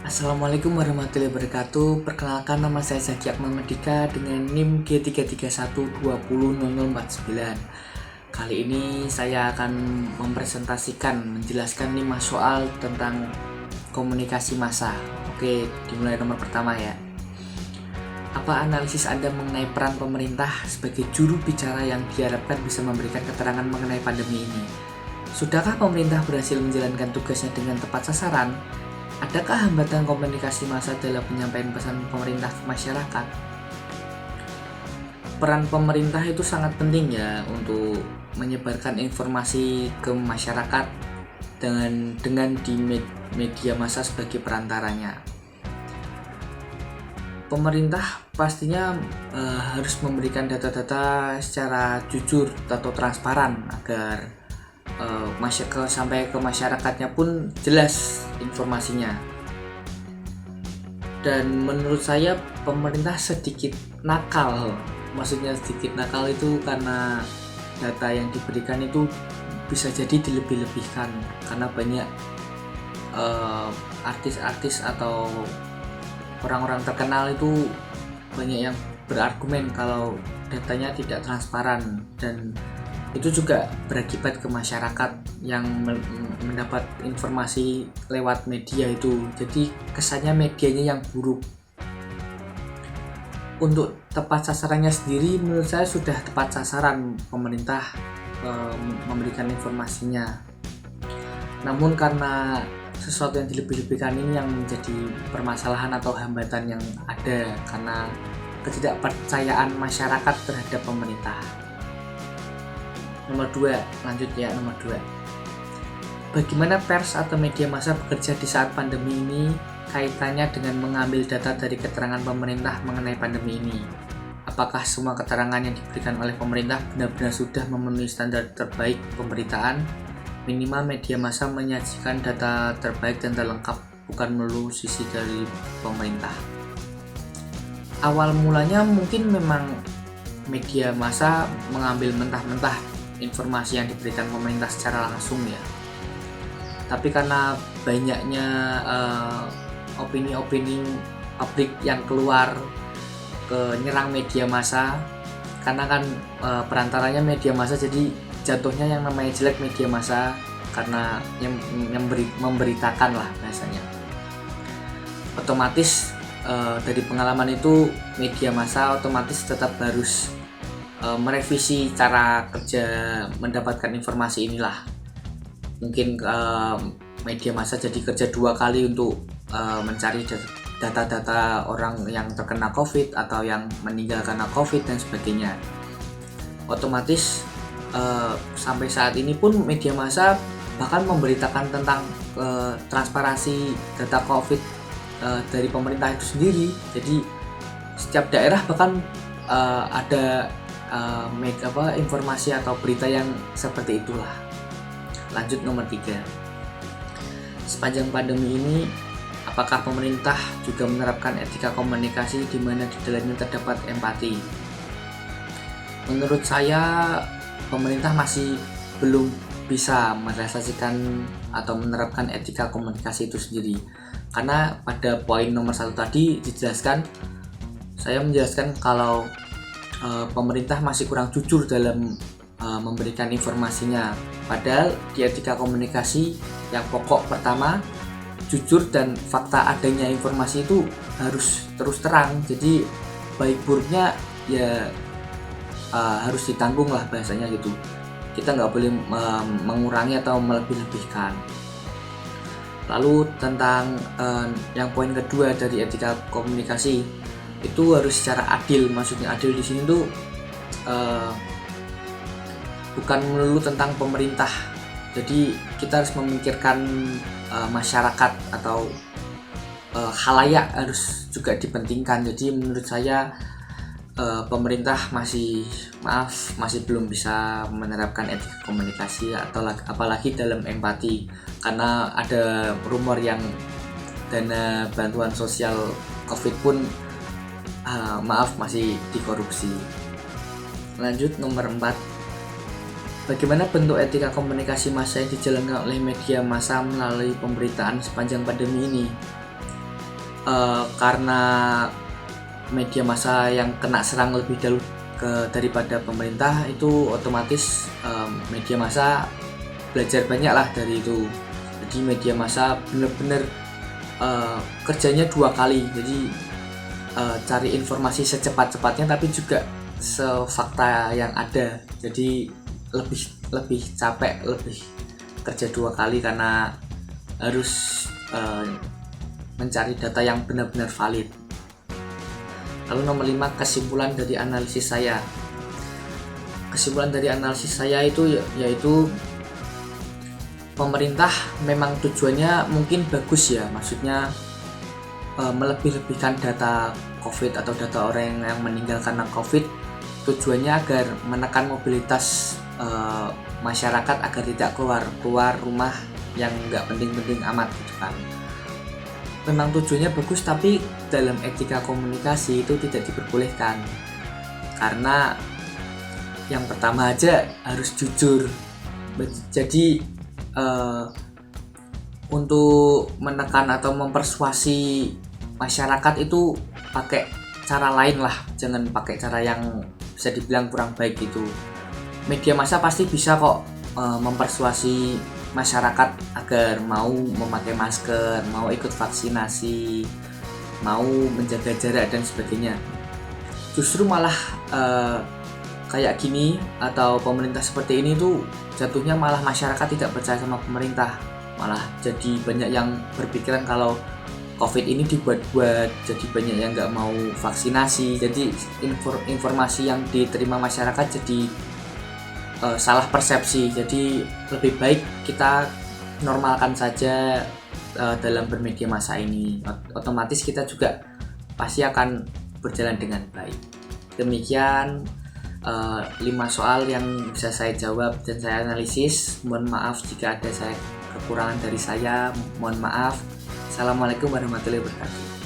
Assalamualaikum warahmatullahi wabarakatuh. Perkenalkan, nama saya Zaki Akmal Medika dengan NIM G331200049. Kali ini saya akan menjelaskan 5 soal tentang komunikasi massa. Oke, dimulai nomor pertama ya. Apa analisis Anda mengenai peran pemerintah sebagai juru bicara yang diharapkan bisa memberikan keterangan mengenai pandemi ini? Sudahkah pemerintah berhasil menjalankan tugasnya dengan tepat sasaran? Adakah hambatan komunikasi massa dalam penyampaian pesan pemerintah ke masyarakat? Peran pemerintah itu sangat penting ya untuk menyebarkan informasi ke masyarakat dengan di media massa sebagai perantaranya. Pemerintah pastinya harus memberikan data-data secara jujur atau transparan agar sampai ke masyarakatnya pun jelas informasinya. Dan menurut saya pemerintah sedikit nakal. Maksudnya sedikit nakal itu karena data yang diberikan itu bisa jadi dilebih-lebihkan, karena banyak artis-artis atau orang-orang terkenal itu banyak yang berargumen kalau datanya tidak transparan, dan itu juga berakibat ke masyarakat yang mendapat informasi lewat media itu. Jadi kesannya medianya yang buruk. Untuk tepat sasarannya sendiri, menurut saya sudah tepat sasaran pemerintah memberikan informasinya. Namun karena sesuatu yang dilebih-lebihkan ini yang menjadi permasalahan atau hambatan yang ada karena ketidakpercayaan masyarakat terhadap pemerintah. Nomor 2, lanjut ya, nomor 2. Bagaimana pers atau media massa bekerja di saat pandemi ini, kaitannya dengan mengambil data dari keterangan pemerintah mengenai pandemi ini? Apakah semua keterangan yang diberikan oleh pemerintah benar-benar sudah memenuhi standar terbaik pemberitaan? Minimal media massa menyajikan data terbaik dan terlengkap, bukan melulu sisi dari pemerintah. Awal mulanya mungkin memang media massa mengambil mentah-mentah informasi yang diberikan pemerintah secara langsung ya. Tapi karena banyaknya opini-opini publik yang keluar nyerang media massa, karena kan perantaranya media massa, jadi jatuhnya yang namanya jelek media massa karena yang memberitakan lah bahasanya. Otomatis dari pengalaman itu media massa otomatis tetap harus merevisi cara kerja mendapatkan informasi inilah. Mungkin media massa jadi kerja 2 kali untuk mencari data-data orang yang terkena COVID atau yang meninggal karena COVID dan sebagainya. Otomatis sampai saat ini pun media massa bahkan memberitakan tentang transparansi data COVID dari pemerintah itu sendiri. Jadi setiap daerah bahkan ada informasi atau berita yang seperti itulah. Lanjut nomor 3. Sepanjang pandemi ini, apakah pemerintah juga menerapkan etika komunikasi di mana di dalamnya terdapat empati? Menurut saya pemerintah masih belum bisa merealisasikan atau menerapkan etika komunikasi itu sendiri. Karena pada poin nomor 1 tadi saya menjelaskan kalau pemerintah masih kurang jujur dalam memberikan informasinya. Padahal di etika komunikasi yang pokok pertama, jujur dan fakta adanya informasi itu harus terus terang. Jadi baik buruknya ya harus ditanggung lah bahasanya gitu. Kita nggak boleh mengurangi atau melebih-lebihkan. Lalu tentang yang poin kedua dari etika komunikasi, itu harus secara adil. Maksudnya adil di sini tuh bukan melulu tentang pemerintah. Jadi kita harus memikirkan masyarakat atau khalayak harus juga dipentingkan. Jadi menurut saya pemerintah masih belum bisa menerapkan etika komunikasi atau apalagi dalam empati, karena ada rumor yang dana bantuan sosial COVID pun masih dikorupsi. Lanjut nomor 4. Bagaimana bentuk etika komunikasi massa yang dijalankan oleh media massa melalui pemberitaan sepanjang pandemi ini? Karena media massa yang kena serang lebih dahulu daripada pemerintah, itu otomatis media massa belajar banyak lah dari itu. Jadi media massa benar-benar kerjanya dua kali, jadi cari informasi secepat-cepatnya tapi juga sefakta yang ada. Jadi lebih capek, lebih kerja dua kali karena harus mencari data yang benar-benar valid. Lalu nomor 5, kesimpulan dari analisis saya. Kesimpulan dari analisis saya itu yaitu pemerintah memang tujuannya mungkin bagus ya, maksudnya melebih-lebihkan data COVID atau data orang yang meninggal karena COVID, tujuannya agar menekan mobilitas masyarakat agar tidak keluar rumah yang nggak penting-penting amat gitu kan. Memang tujuannya bagus, tapi dalam etika komunikasi itu tidak diperbolehkan, karena yang pertama aja harus jujur. Jadi untuk menekan atau mempersuasi masyarakat itu pakai cara lain lah, jangan pakai cara yang bisa dibilang kurang baik gitu. Media massa pasti bisa kok mempersuasi masyarakat agar mau memakai masker, mau ikut vaksinasi, mau menjaga jarak dan sebagainya. Justru malah kayak gini atau pemerintah seperti ini tuh jatuhnya malah masyarakat tidak percaya sama pemerintah, malah jadi banyak yang berpikiran kalau COVID ini dibuat-buat, jadi banyak yang nggak mau vaksinasi, jadi informasi yang diterima masyarakat jadi salah persepsi. Jadi lebih baik kita normalkan saja dalam bermedia massa ini, otomatis kita juga pasti akan berjalan dengan baik. Demikian 5 soal yang bisa saya jawab dan saya analisis. Mohon maaf jika ada kekurangan dari saya, mohon maaf. Assalamualaikum warahmatullahi wabarakatuh.